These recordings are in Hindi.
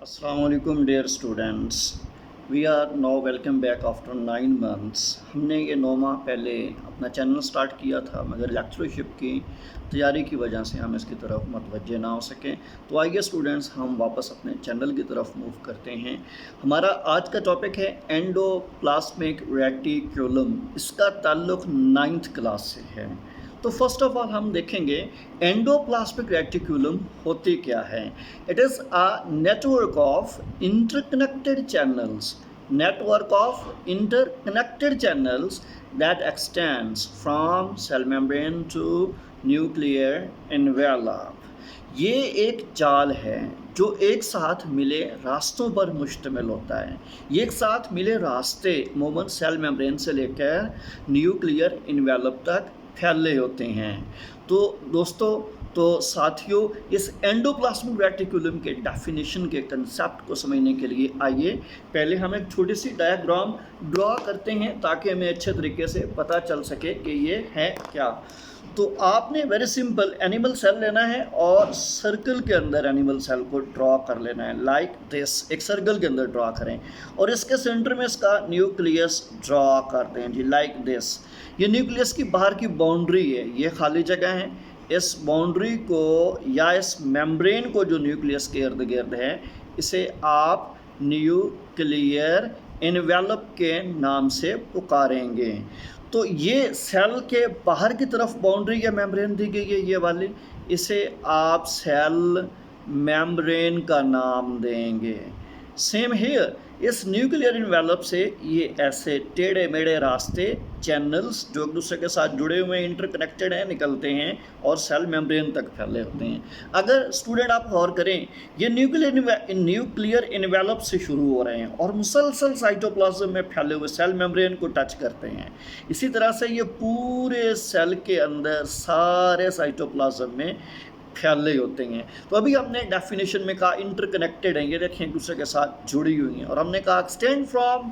Assalamu alaikum dear students. We are now welcome back after 9 months. हमने ये 9 माह पहले अपना चैनल स्टार्ट किया था मगर लेक्चरशिप की तैयारी की वजह से हम इसकी तरफ मतवज्जे ना हो सकें। तो आइए स्टूडेंट्स हम वापस अपने चैनल की तरफ मूव करते हैं। हमारा आज का टॉपिक है एंडोप्लाज्मिक रेटिक्यूलम। इसका ताल्लुक़ 9th क्लास से है। तो फर्स्ट ऑफ ऑल हम देखेंगे एंडोप्लाज्मिक रेटिक्यूलम होती क्या है। It is a network of interconnected channels that extends from cell membrane to nuclear envelope। ये एक जाल है जो एक साथ मिले रास्तों पर मुश्तमिल होता है। ये एक साथ मिले रास्ते मोमन सेल मेम्ब्रेन से लेकर न्यूक्लियर इन्वेलप तक फैले होते हैं। तो दोस्तों साथियों, इस एंडोप्लाज्मिक रेटिकुलम के डेफिनेशन के कंसेप्ट को समझने के लिए आइए पहले हम एक छोटी सी डायग्राम ड्रॉ करते हैं ताकि हमें अच्छे तरीके से पता चल सके कि ये है क्या। तो आपने वेरी सिंपल एनिमल सेल लेना है और सर्कल के अंदर एनिमल सेल को ड्रॉ कर लेना है लाइक दिस। एक सर्कल के अंदर ड्रॉ करें और इसके सेंटर में इसका न्यूक्लियस ड्रॉ करते हैं जी लाइक दिस। ये न्यूक्लियस की बाहर की बाउंड्री है, ये खाली जगह है। इस बाउंड्री को या इस मेम्ब्रेन को जो न्यूक्लियस के इर्द गिर्द है इसे आप न्यूक्लियर इन्वेलप के नाम से पुकारेंगे। तो ये सेल के बाहर की तरफ बाउंड्री या मेम्ब्रेन दी गई है, ये वाली, इसे आप सेल मेम्ब्रेन का नाम देंगे। सेम हियर, इस न्यूक्लियर इन्वेलप से ये ऐसे टेढ़े मेढ़े रास्ते चैनल्स जो एक दूसरे के साथ जुड़े हुए इंटरकनेक्टेड हैं निकलते हैं और सेल मेम्ब्रेन तक फैले होते हैं। अगर स्टूडेंट आप गौर करें, ये न्यूक्लियर इन्वेलप से शुरू हो रहे हैं और मुसलसल साइटोप्लाज्म में फैले हुए सेल मेम्ब्रेन को टच करते हैं। इसी तरह से ये पूरे सेल के अंदर सारे साइटोप्लाज्म में फैले होते हैं। तो अभी हमने डेफिनेशन में कहा इंटरकनेक्टेड हैं, ये देखें एक दूसरे के साथ जुड़ी हुई हैं। और हमने कहा extend from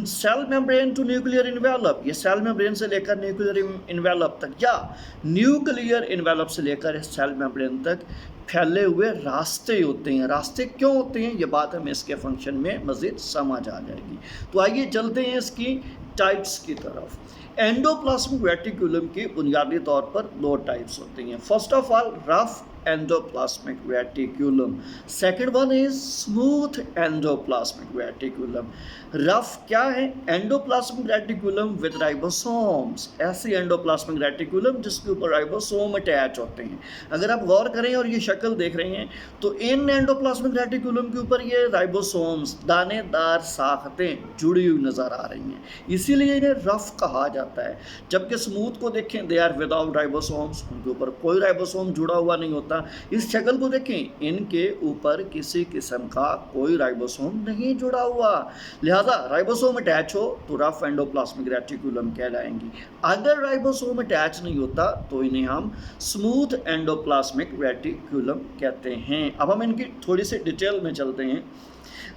cell membrane to nuclear envelope, ये सेल मेम्ब्रेन से लेकर न्यूक्लियर इन्वेलप तक या न्यूक्लियर इन्वेलप से लेकर सेल मेम्ब्रेन तक फैले हुए रास्ते होते हैं। रास्ते क्यों होते हैं ये बात हमें इसके फंक्शन में मज़ीद समझ आ जाएगी। तो आइए चलते हैं इसकी टाइप्स की तरफ। एंडोप्लाज्मिक रेटिकुलम की बुनियादी तौर पर दो टाइप्स होती हैं। First of all rough endoplasmic reticulum, second one is smooth endoplasmic reticulum. Rough क्या है? एंडोप्लाज्मिक रेटिकुलम विद राइबोसोम्स, ऐसी एंडोप्लाज्मिक रेटिकुलम जिसके ऊपर राइबोसोम अटैच होते हैं। अगर आप गौर करें और ये शक्ल देख रहे हैं तो इन एंडोप्लाज्मिक रेटिकुलम के ऊपर ये राइबोसोम्स दानेदार साख्तें जुड़ी हुई नज़र आ रही हैं, इसीलिए इन्हें रफ कहा जाता है। जबकि स्मूथ को देखें, दे आर विदाउट राइबोसोम्स, उनके ऊपर कोई राइबोसोम जुड़ा हुआ नहीं होता। इस शक्ल को देखें, इनके ऊपर किसी किस्म का कोई राइबोसोम नहीं जुड़ा हुआ, लिहाजा राइबोसोम अटैच हो तो रफ एंडोप्लाज्मिक रेटिकुलम कहलाएंगी। अगर राइबोसोम अटैच नहीं होता तो इन्हें हम स्मूथ एंडोप्लाज्मिक रेटिकुलम कहते हैं। अब हम इनकी थोड़ी सी डिटेल में चलते हैं।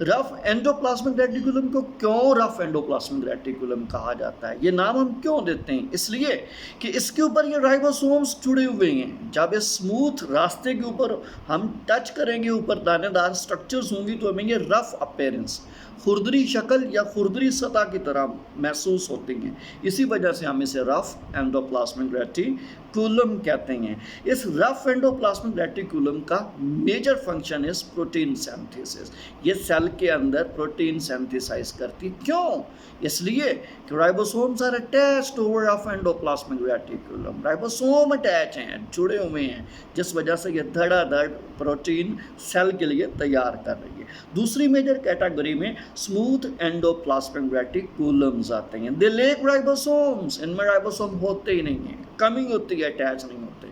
रफ एंडोप्लाज्मिक रेटिकुलम को क्यों रफ एंडोप्लाज्मिक रेटिकुलम कहा जाता है, ये नाम हम क्यों देते हैं? इसलिए कि इसके ऊपर ये राइबोसोम्स जुड़े हुए हैं। जब इस स्मूथ रास्ते के ऊपर हम टच करेंगे, ऊपर दानेदार स्ट्रक्चर्स होंगी तो हमें ये रफ अपीयरेंस, खुरदरी शक्ल या खुरदरी सतह की तरह महसूस होती हैं। इसी वजह से हम इसे रफ एंडोप्लाज्मिक रेटिकुलम कहते हैं। इस रफ एंडोप्लाज्मिक रेटिकुलम का major function is protein synthesis. ये सेल के अंदर प्रोटीन सिंथेसाइज करती, क्यों? इसलिए कि ribosomes are attached to rough endoplasmic reticulum. Ribosome attach हैं, जुड़े हुए हैं, जिस वजह से ये धड़ाधड़ प्रोटीन सेल के लिए तैयार कर रही है। दूसरी मेजर कैटेगरी में स्मूथ एंडोप्लाज्मिक रेटिकुलम्स आते हैं। दे लैक राइबोसोम्स, इनमें राइबोसोम होते ही नहीं हैं, कमी होती है, अटैच नहीं होते।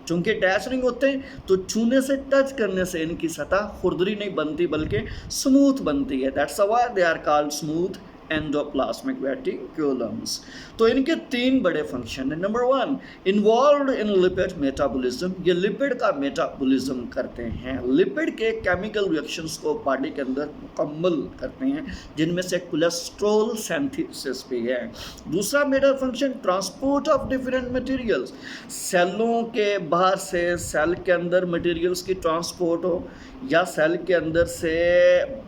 चूंकि अटैच नहीं होते तो छूने से, टच करने से इनकी सतह खुरदरी नहीं बनती बल्कि स्मूथ बनती है। That's why they are called smooth endoplasmic reticulums. तो इनके 3 बड़े फंक्शन हैं। Number 1, involve in lipid metabolism, ये लिपिड का मेटाबॉलिज्म करते हैं, लिपिड के केमिकल रिएक्शंस को बॉडी के अंदर मुकम्मल करते हैं, जिनमें से कोलेस्ट्रॉल सिंथेसिस भी है। दूसरा major function transport of different materials, सेलों के बाहर से सेल के अंदर मटेरियल्स की ट्रांसपोर्ट हो या सेल के अंदर से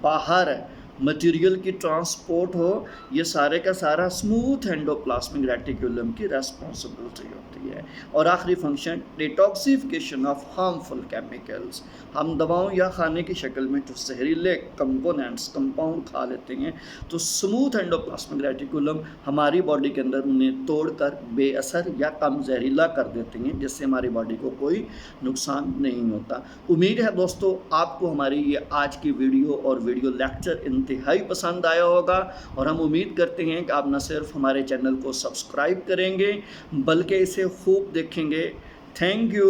बाहर मटेरियल की ट्रांसपोर्ट हो, ये सारे का सारा स्मूथ एंडोप्लाज्मिक रेटिकुलम की रेस्पॉन्सिबिलिटी होती है। और आखिरी function detoxification of harmful chemicals, हम दवाओं या खाने की शक्ल में जो जहरीले कंपोनेंट्स कंपाउंड खा लेते हैं, तो स्मूथ एंडोप्लाज्मिक रेटिकुलम हमारी बॉडी के अंदर उन्हें तोड़कर बेअसर या कम जहरीला कर देते हैं, जिससे हमारी बॉडी को कोई नुकसान नहीं होता। उम्मीद है दोस्तों आपको हमारी ये आज की वीडियो और वीडियो लेक्चर इंतहाई पसंद आया होगा, और हम उम्मीद करते हैं कि आप न सिर्फ हमारे चैनल को सब्सक्राइब करेंगे बल्कि इसे खूब देखेंगे। Thank you.